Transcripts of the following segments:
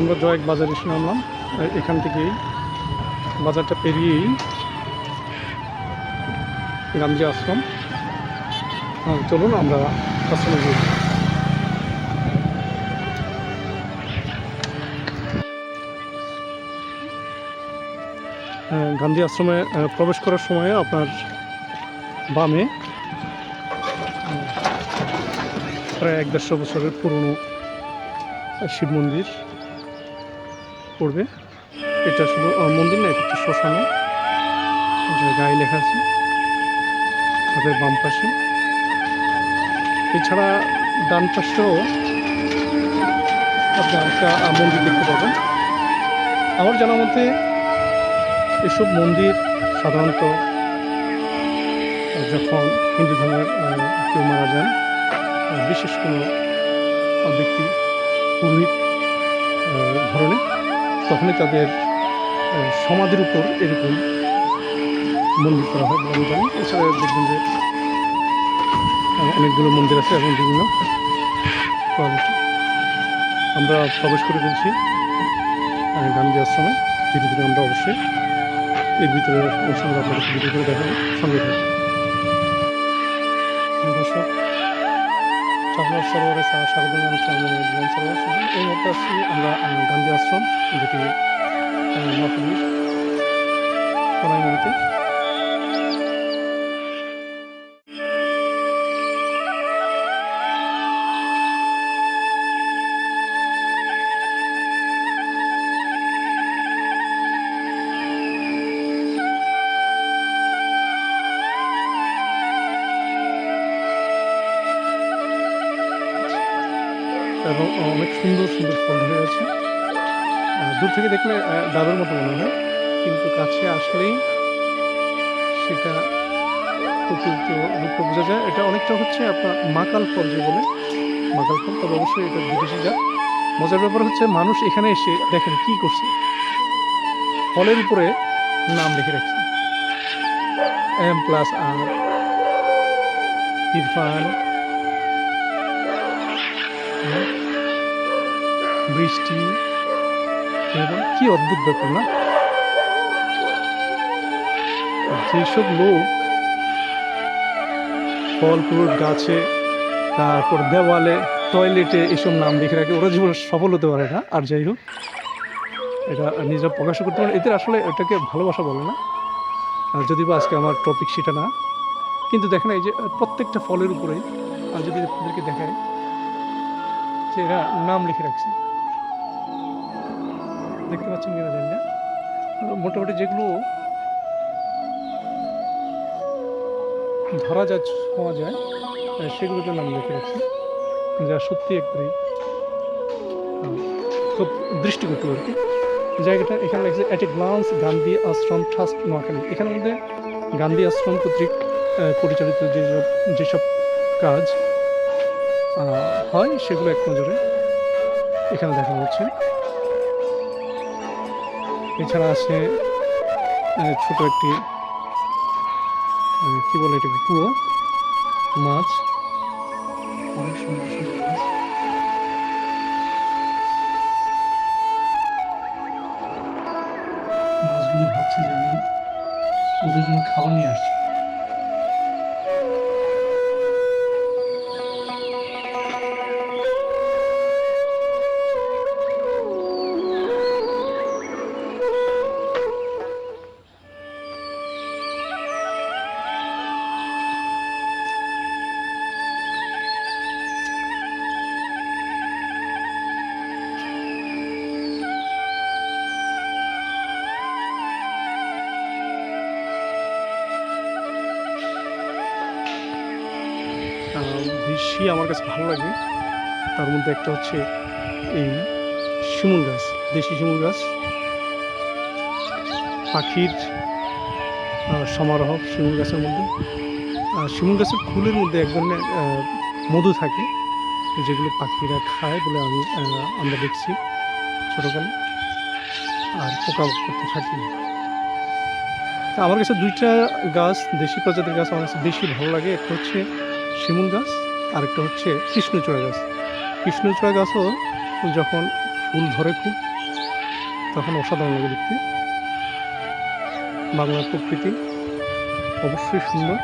আমরা জয়েক বাজারে এসে নামলাম। এখান থেকেই বাজারটা পেরিয়েই গান্ধী আশ্রম। চলুন আমরা আশ্রমে যাই। গান্ধী আশ্রমে প্রবেশ করার সময় আপনার বামে প্রায় ১-১৫০ বছরের পুরনো শিব মন্দির পড়বে। এটা শুধু মন্দির না, এটা একটা শ্মশান, গায়ে লেখা আছে তাদের বাম পাশে। এছাড়া ডান পাশেও আপনি একটা মন্দির দেখতে পাবেন। আমার জানার মধ্যে এসব মন্দির সাধারণত যখন হিন্দু ধর্মের কেউ মারা যান, বিশেষ কোনো ব্যক্তি পুরোহিত ধরনের, তখনই তাদের সমাধির উপর এরকম মন্দির করা হয় বলে আমি জানি। এছাড়া দেখবেন যে অনেকগুলো মন্দির আছে এবং বিভিন্ন কোয়ালিটি। আমরা প্রবেশ করে ফেলছি গান্ধী আশ্রমে। ধীরে ধীরে আমরা অবশ্যই এর ভিতরে অংশগুলো আপনাদের ভিডিও করে দেখাবো, সঙ্গে থাকবে। দর্শক, চাকলার সরোবরে স্বাগত জানাচ্ছি। এই মুহূর্তে আসছি আমরা গান্ধী আশ্রম, যেটি নোয়াখালীর সোনাইমুড়িতে। এবং অনেক সুন্দর সুন্দর ফল ধরে আছে। দূর থেকে দেখলে ডাবের মতো মনে হয়, কিন্তু কাছে আসলেই সেটা প্রকৃত রূপটা বোঝা যায়। এটা অনেকটা হচ্ছে আপনার মাকাল ফল, যে বলে মাকাল ফল। তবে অবশ্যই এটা বিদেশি জাত। মজার ব্যাপার হচ্ছে মানুষ এখানে এসে দেখেন কি করছে, ফলের উপরে নাম লিখে রাখছে, M+R, ইরফান, বৃষ্টি। কি অদ্ভুত ব্যাপার না? যেসব লোক ফল ফ্রুট গাছে, তারপর দেওয়ালে, টয়লেটে এসব নাম লিখে রাখে, ওরা জীবনে সফল হতে পারে না। আর যাই হোক, এটা নিজেরা প্রকাশ করতে পারে, এদের আসলে এটাকে ভালোবাসা বলে না। যদি বা আজকে আমার টপিক সেটা না, কিন্তু দেখেন এই যে প্রত্যেকটা ফলের উপরে যদি আপনাদেরকে দেখায় যে এরা নাম লিখে রাখছে, দেখতে পাচ্ছেন কিনা জানি না। মোটামুটি যেগুলো ধরা যায়, ছোঁয়া যায়, সেগুলোতে নাম লিখে রাখছে, যা সত্যি একবারে খুব দৃষ্টিকটু আর কি। জায়গাটা এখানে লাগছে at a glance Gandhi Ashram trust Noakhali. এখানের মধ্যে গান্ধী আশ্রম কর্তৃক পরিচালিত যেসব কাজ হয় সেগুলো এক নজরে এখানে দেখা হচ্ছে। এছাড়া আছে ছোট একটি কি বলে এটাকে, কুয়ো, মাছ, অনেক সুন্দর সুন্দর মাছ। মাছগুলো ভাবছি যে আমি ওদের জন্য খাবার নিয়ে আসছি। বেশি আমার কাছে ভালো লাগে তার মধ্যে একটা হচ্ছে এই শিমুল গাছ, দেশি শিমুল গাছ। পাখির সমারোহ শিমুল গাছের মধ্যে। শিমুল গাছের ফুলের মধ্যে এক ধরনের মধু থাকে, যেগুলো পাখিরা খায় বলে আমরা দেখছি ছোটোকালে, আর পোকা করতে থাকি। তা আমার কাছে দুইটা গাছ, দেশি প্রজাতির গাছ আমার কাছে বেশি ভালো লাগে। একটা হচ্ছে শিমুল গাছ, আরেকটা হচ্ছে কৃষ্ণচূড়া গাছ। কৃষ্ণচূড়া গাছও যখন ফুল ধরে খুব, তখন অসাধারণ লাগে দেখতে। বাংলার প্রকৃতি অবশ্যই সুন্দর।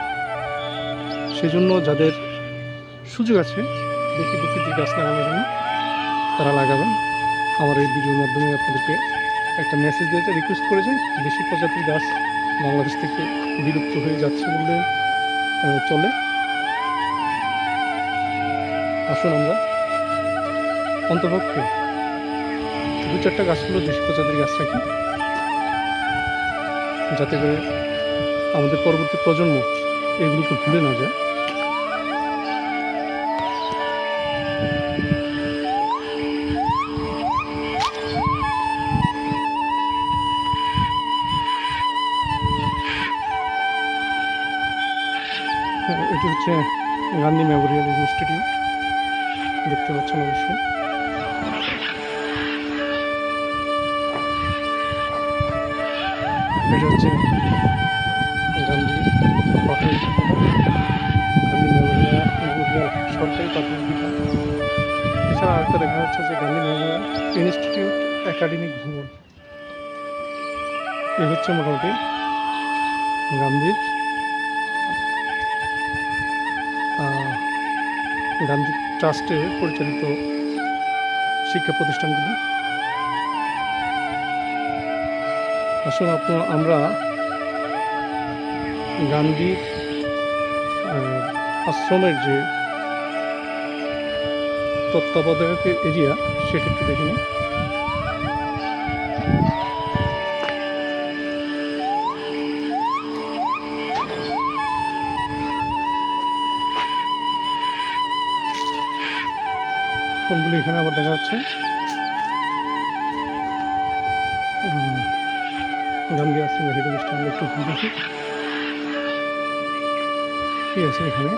সেজন্য যাদের সুযোগ আছে বেশি প্রকৃতির গাছ লাগানোর জন্য তারা লাগাবেন। আমার এই ভিডিওর মাধ্যমে আপনাদেরকে একটা মেসেজ দিতে রিকোয়েস্ট করেছে। দেশি প্রজাতির গাছ বাংলাদেশ থেকে বিলুপ্ত হয়ে যাচ্ছে বললে চলে। আসুন আমরা অন্তপক্ষে 2-4টা গাছ হলেও দেশি প্রজাতির গাছ রাখি, যাতে করে আমাদের পরবর্তী প্রজন্ম এগুলোকে ভুলে না যায়। এটি হচ্ছে গান্ধী মেমোরিয়াল ইনস্টিটিউট, দেখতে পাচ্ছেন অবশ্যই। এটা হচ্ছে গান্ধী প্রাথমিক গান্ধী মেমোরিয়াল সরকারি প্রাথমিক বিদ্যালয়। এছাড়া আরেকটা দেখা যাচ্ছে যে গান্ধী মেমোরিয়াল ইনস্টিটিউট একাডেমিক ভবন। এ হচ্ছে মোটামুটি গান্ধী ট্রাস্টে পরিচালিত শিক্ষা প্রতিষ্ঠানগুলি। আসলে আমরা গান্ধীর আশ্রমের যে তত্ত্বাবধায়কের এরিয়া সেটা একটু দেখে নিই। ফোনগুলি এখানে আবার দেখা যাচ্ছে। গান্ধী আশ্রমের হেড অফিসটা আমরা একটু দেখি কি আছে এখানে।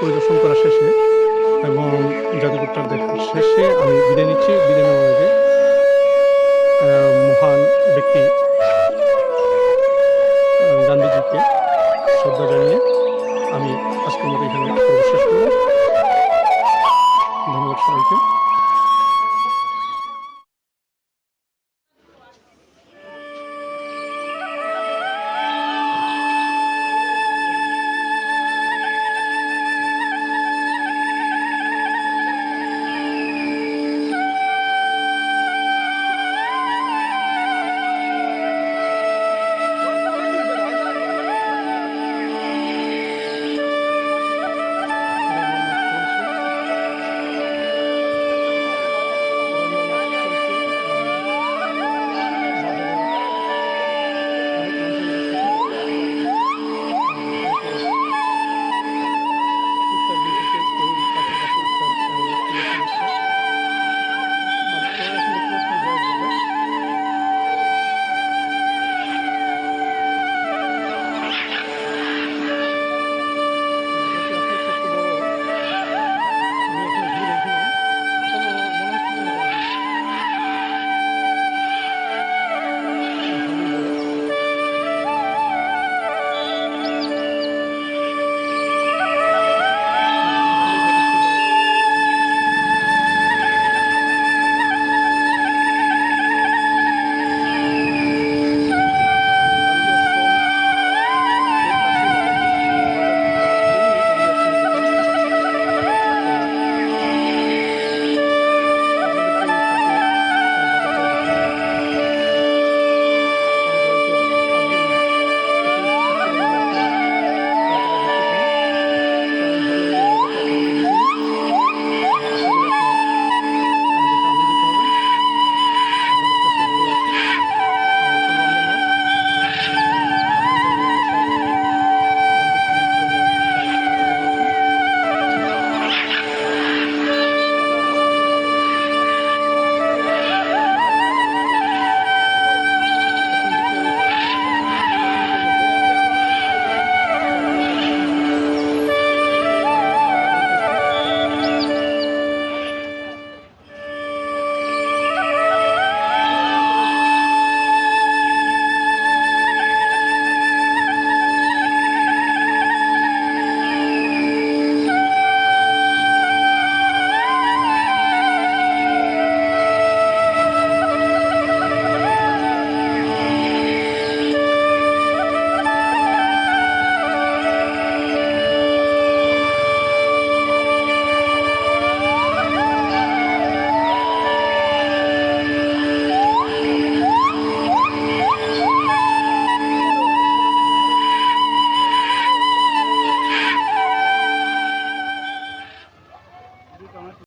পরিদর্শন করা শেষে এবং জাদুঘরটা দেখার শেষে আমি বিদায় নিচ্ছি। বিদায় নেওয়ার আগে মহান ব্যক্তি